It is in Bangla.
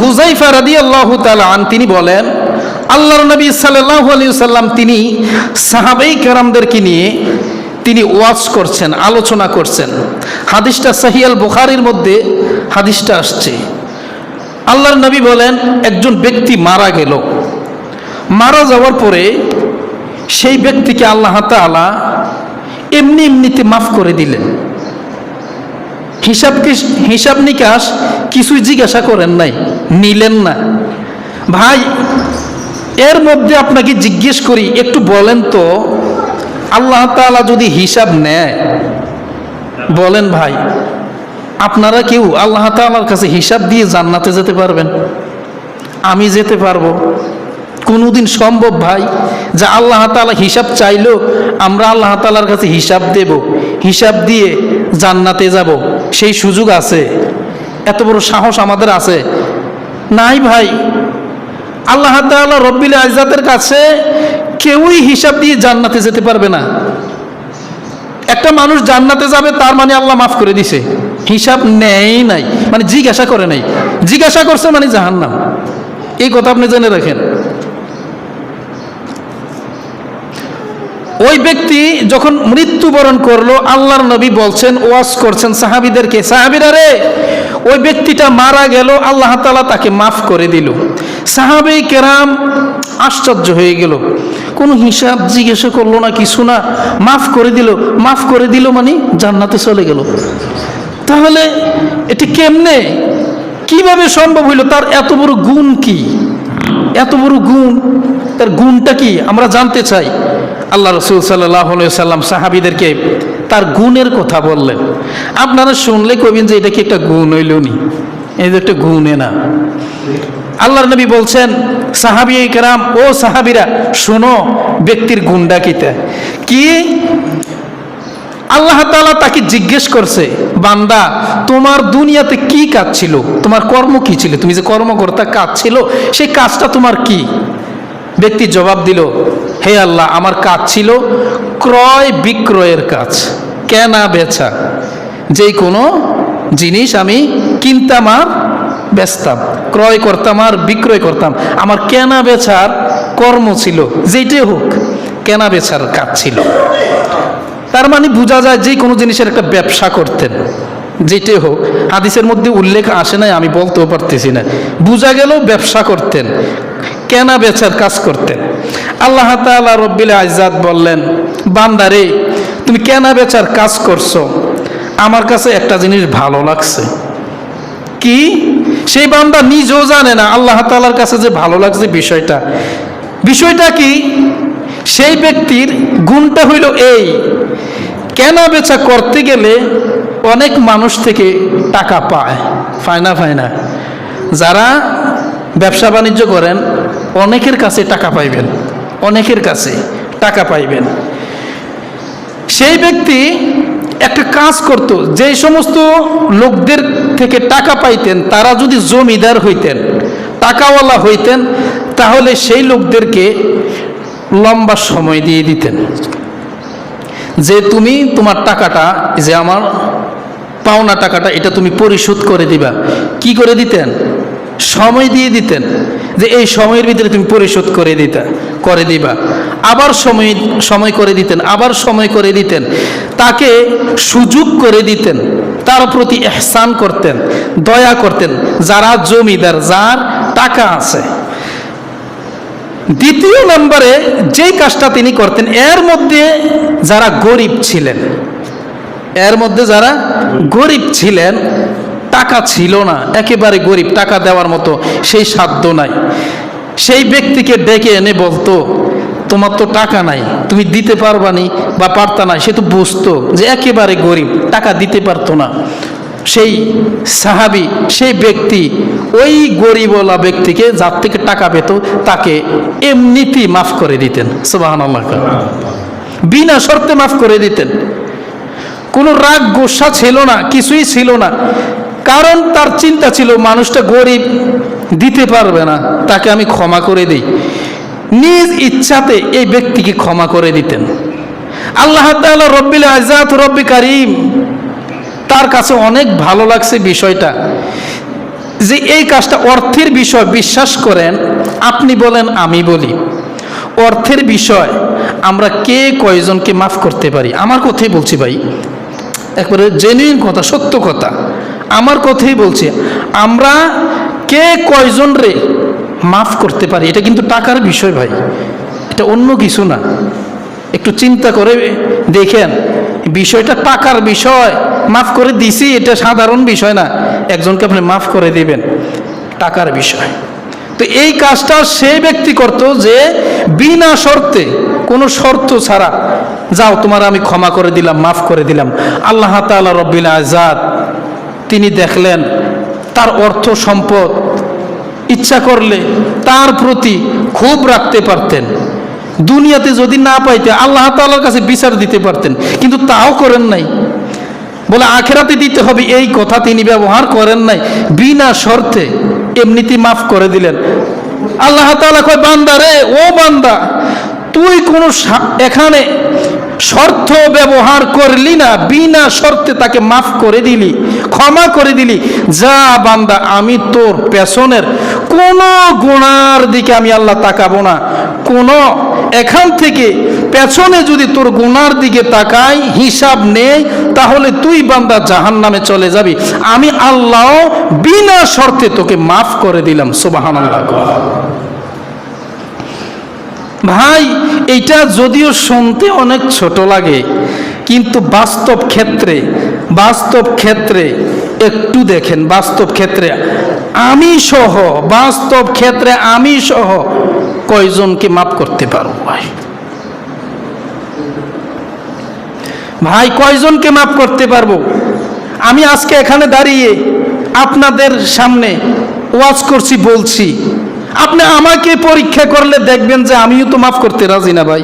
হুযায়ফা রাদিয়াল্লাহু তাআলা আন তিনি বলেন, আল্লাহর নবী সাল্লাল্লাহু আলাইহি ওয়াসাল্লাম তিনি সাহাবায়ে কেরামদেরকে নিয়ে তিনি ওয়াজ করছেন, আলোচনা করছেন। হাদিসটা সহিহ আল বুখারীর মধ্যে হাদিসটা আসছে। আল্লাহর নবী বলেন, একজন ব্যক্তি মারা গেল, মারা যাওয়ার পরে সেই ব্যক্তিকে আল্লাহ তাআলা এমনিতে মাফ করে দিলেন। হিসাব নিকাশ কিছুই জিজ্ঞাসা করেন নাই, নিলেন না। ভাই, এর মধ্যে আপনাকে জিজ্ঞেস করি, একটু বলেন তো, আল্লাহ তাআলা যদি হিসাব নেয়, বলেন ভাই, আপনারা কেউ আল্লাহ তাআলার কাছে হিসাব দিয়ে জান্নাতে যেতে পারবেন? আমি যেতে পারবো? কোনোদিন সম্ভব ভাই যে আল্লাহ তাআলা হিসাব চাইলো আমরা আল্লাহ তাআলার কাছে হিসাব দেব, হিসাব দিয়ে জান্নাতে যাব? সেই সুযোগ আছে? এত বড় সাহস আমাদের আছে? নাই ভাই। আল্লাহ তাআলা রব্বুল ইজ্জতের কাছে কেউই হিসাব দিয়ে জান্নাতে যেতে পারবে না। একটা মানুষ জান্নাতে যাবে তার মানে আল্লাহ মাফ করে দিছে, হিসাব নেয় নাই, মানে জিজ্ঞাসা করে নাই। জিজ্ঞাসা করছে মানে জাহান্নাম। এই কথা আপনি জেনে রাখেন। ওই ব্যক্তি যখন মৃত্যুবরণ করলো, আল্লাহর নবী বলছেন, ওয়াজ করছেন সাহাবীদেরকে, সাহাবীরা রে, ওই ব্যক্তিটা মারা গেল, আল্লাহ তাআলা তাকে মাফ করে দিল। সাহাবায়ে কেরাম আশ্চর্য হয়ে গেল, কোনো হিসাব জিজ্ঞাসা করলো না, কিছু না, মাফ করে দিল। মাফ করে দিল মানে জান্নাতে চলে গেল। তাহলে এটি কেমনে, কিভাবে সম্ভব হইল? তার এত বড় গুণ কি? এত বড় গুণ, তার গুণটা কি আমরা জানতে চাই। আল্লাহ রাসূল সাল্লাল্লাহু আলাইহি ওয়াসাল্লাম সাহাবীদেরকে তার গুণের কথা বললেন। আপনারা শুনলে কইবেন যে এটা কি একটা গুণ হইল নি? এই যে একটা গুণে না। আল্লাহর নবী বলছেন, সাহাবিয়ে কেরাম, ও সাহাবীরা শোনো, ব্যক্তির গুণটা কি? আল্লাহ তাআলা তাকে জিজ্ঞেস করছে, বান্দা তোমার দুনিয়াতে কি কাজ ছিল, তোমার কর্ম কি ছিল, তুমি যে কর্মকর্তা, কাজ ছিল, সেই কাজটা তোমার কি? ব্যক্তি জবাব দিল, হে আল্লাহ, আমার কাজ ছিল ক্রয় বিক্রয়ের কাজ, কেনা বেচা। যেই কোনো জিনিস আমি কিনতাম আর বেচতাম, ক্রয় করতাম আর বিক্রয় করতাম, আমার কেনা বেচার কর্ম ছিল, যেইটাই হোক কেনা বেচার কাজ ছিল। তার মানে বোঝা যায় যে কোনো জিনিসের একটা ব্যবসা করতেন, যেটাই হোক। হাদিসের মধ্যে উল্লেখ আসে নাই, আমি বলতেও পারতেছি না, বোঝা গেল ব্যবসা করতেন, কেনা বেচার কাজ করতেন। আল্লাহ তাআলা রব্বুল ইজ্জত বললেন, বান্দারে তুমি কেনা বেচার কাজ করছো, আমার কাছে একটা জিনিস ভালো লাগছে। কি? সেই বান্দা নিজেও জানে না আল্লাহ তাআলার কাছে যে ভালো লাগছে বিষয়টা কি? সেই ব্যক্তির গুণটা হইল এই, কেনা বেচা করতে গেলে অনেক মানুষ থেকে টাকা পায় না। যারা ব্যবসা বাণিজ্য করেন অনেকের কাছে টাকা পাইবেন, অনেকের কাছে টাকা পাইবেন। সেই ব্যক্তি একটা কাজ করত, যে সমস্ত লোকদের থেকে টাকা পাইতেন তারা যদি জমিদার হইতেন, টাকাওয়ালা হইতেন, তাহলে সেই লোকদেরকে লম্বা সময় দিয়ে দিতেন যে তুমি তোমার টাকাটা, যে আমার পাওনা টাকাটা, এটা তুমি পরিশোধ করে দিবা। কি করে দিতেন? সময় দিয়ে দিতেন, যে এই সময়ের ভিতরে তুমি পরিশোধ করে দিবা। আবার সময় করে দিতেন, আবার সময় করে দিতেন, তাকে সুযোগ করে দিতেন, তার প্রতি ইহসান করতেন, দয়া করতেন, যারা জমিদার, যার টাকা আছে। দ্বিতীয় নম্বরে যেই কাজটা তিনি করতেন, এর মধ্যে যারা গরিব ছিলেন, টাকা ছিল না, একেবারে গরিব, টাকা দেওয়ার মতো সেই সাধ্য নাই, সেই ব্যক্তিকে ডেকে এনে বলতো, তোমার তো টাকা নাই, তুমি দিতে পারবানি বা পারতা না। সে তো বুঝতো যে একেবারে গরিব, টাকা দিতে পারতো না। সেই সাহাবী, সেই ব্যক্তি ওই গরিবওয়ালা ব্যক্তিকে, যার থেকে টাকা পেত, তাকে এমনিতেই মাফ করে দিতেন। সুবহানাল্লাহ, বিনা শর্তে মাফ করে দিতেন। কোনো রাগ গোসা ছিল না, কিছুই ছিল না, কারণ তার চিন্তা ছিল মানুষটা গরিব, দিতে পারবে না, তাকে আমি ক্ষমা করে দিই। নিজ ইচ্ছাতে এই ব্যক্তিকে ক্ষমা করে দিতেন। আল্লাহ তাআলা রব্বুল ইজ্জত, রব্বি কারীম, তার কাছে অনেক ভালো লাগছে বিষয়টা। যে এই কাজটা অর্থের বিষয়, বিশ্বাস করেন, আপনি বলেন আমি বলি, অর্থের বিষয় আমরা কে কয়জনকে মাফ করতে পারি? আমার কথাই বলছি ভাই, একবারে জেনুইন কথা, সত্য কথা, আমার কথাই বলছি। আমরা কে কয়জন রে মাফ করতে পারি? এটা কিন্তু টাকার বিষয় ভাই, এটা অন্য কিছু না। একটু চিন্তা করে দেখেন, বিষয়টা টাকার বিষয়। মাফ করে দিছি এটা সাধারণ বিষয় না, একজনকে আপনি মাফ করে দিবেন, টাকার বিষয়। তো এই কাজটা সেই ব্যক্তি করত যে বিনা শর্তে, কোনো শর্ত ছাড়া, যাও তোমার আমি ক্ষমা করে দিলাম, মাফ করে দিলাম। আল্লাহ তাআলা রব্বুল আযাত তিনি দেখলেন তার অর্থ সম্পদ, ইচ্ছা করলে তার প্রতি ক্ষোভ রাখতে পারতেন, দুনিয়াতে যদি না পাইতে আল্লাহ তাআলার কাছে বিচার দিতে পারতেন, কিন্তু তাও করেন নাই। বলে আখেরাতে দিতে হবে এই কথা তিনি ব্যবহার করেন নাই, বিনা শর্তে এমনিতে মাফ করে দিলেন। আল্লাহ তাআলা কয়, বান্দা রে, ও বান্দা, তুই কোনো এখানে শর্ত ব্যবহার করলি না, বিনা শর্তে তাকে মাফ করে দিলি, ক্ষমা করে দিলি। যা বান্দা, আমি তোর পেছনের কোনো গুনার দিকে আমি আল্লাহ তাকাবো না। কোনো এখান থেকে পেছনে যদি তোর গুনার দিকে তাকাই, হিসাব নেই, তাহলে তুই বান্দা জাহান্নামে চলে যাবি। আমি আল্লাহ বিনা শর্তে তোকে মাফ করে দিলাম। সুবহানাল্লাহ। ভাই, এইটা যদিও শুনতে অনেক ছোট লাগে, কিন্তু বাস্তব ক্ষেত্রে একটু দেখেন, বাস্তব ক্ষেত্রে আমি সহ কয়জনকে মাফ করতে পারো? ভাই কয়জনকে মাফ করতে পারবো? আমি আজকে এখানে দাঁড়িয়ে আপনাদের সামনে ওয়াজ করছি, বলছি, আপনি আমাকে পরীক্ষা করলে দেখবেন যে আমিও তো মাফ করতে রাজি না ভাই।